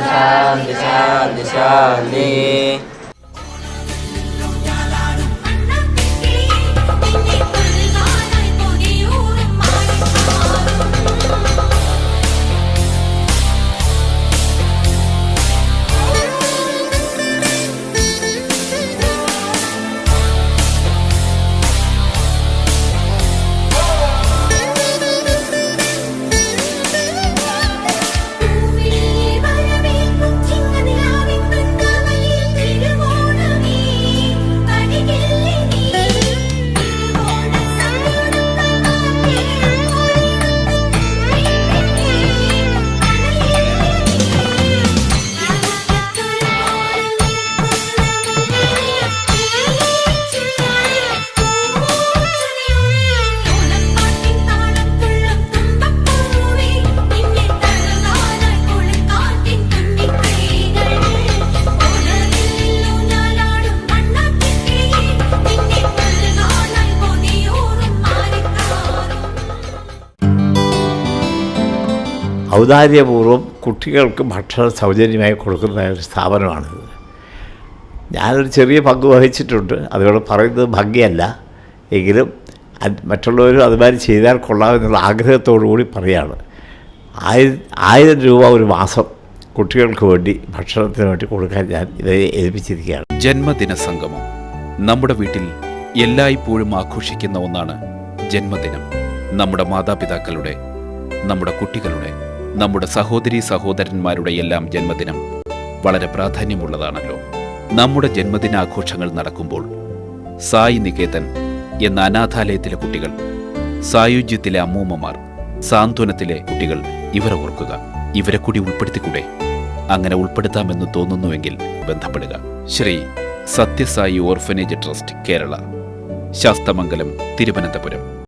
ശാന്തി ശാന്തി ശാന്തി. ഔദാര്യപൂർവ്വം കുട്ടികൾക്ക് ഭക്ഷണം സൗജന്യമായി കൊടുക്കുന്ന ഒരു സ്ഥാപനമാണിത്. ഞാനൊരു ചെറിയ പങ്ക് വഹിച്ചിട്ടുണ്ട്. അതുകൊണ്ട് പറയുന്നത് ഭംഗിയല്ല, എങ്കിലും മറ്റുള്ളവരും അതുമാതിരി ചെയ്താൽ കൊള്ളാമെന്നുള്ള ആഗ്രഹത്തോടു കൂടി പറയുകയാണ്. 1000 രൂപ ഒരു മാസം കുട്ടികൾക്ക് വേണ്ടി ഭക്ഷണത്തിന് വേണ്ടി കൊടുക്കാൻ ഞാൻ ഇത് ഏൽപ്പിച്ചിരിക്കുകയാണ്. ജന്മദിന സംഗമം നമ്മുടെ വീട്ടിൽ എല്ലായ്പ്പോഴും ആഘോഷിക്കുന്ന ഒന്നാണ് ജന്മദിനം. നമ്മുടെ മാതാപിതാക്കളുടെ, നമ്മുടെ കുട്ടികളുടെ, നമ്മുടെ സഹോദരീ സഹോദരന്മാരുടെ എല്ലാം ജന്മദിനം വളരെ പ്രാധാന്യമുള്ളതാണല്ലോ. നമ്മുടെ ജന്മദിനാഘോഷങ്ങൾ നടക്കുമ്പോൾ സായി നികേതൻ എന്ന അനാഥാലയത്തിലെ കുട്ടികൾ, സായുജ്യത്തിലെ അമ്മൂമ്മമാർ, സാന്ത്വനത്തിലെ കുട്ടികൾ, ഇവരെ ഓർക്കുക. ഇവരെ കൂടി ഉൾപ്പെടുത്തിക്കൂടെ? അങ്ങനെ ഉൾപ്പെടുത്താമെന്ന് തോന്നുന്നുവെങ്കിൽ ബന്ധപ്പെടുക. Shri Sathya Sai orphanage trust, Kerala, Sasthamangalam, Thiruvananthapuram.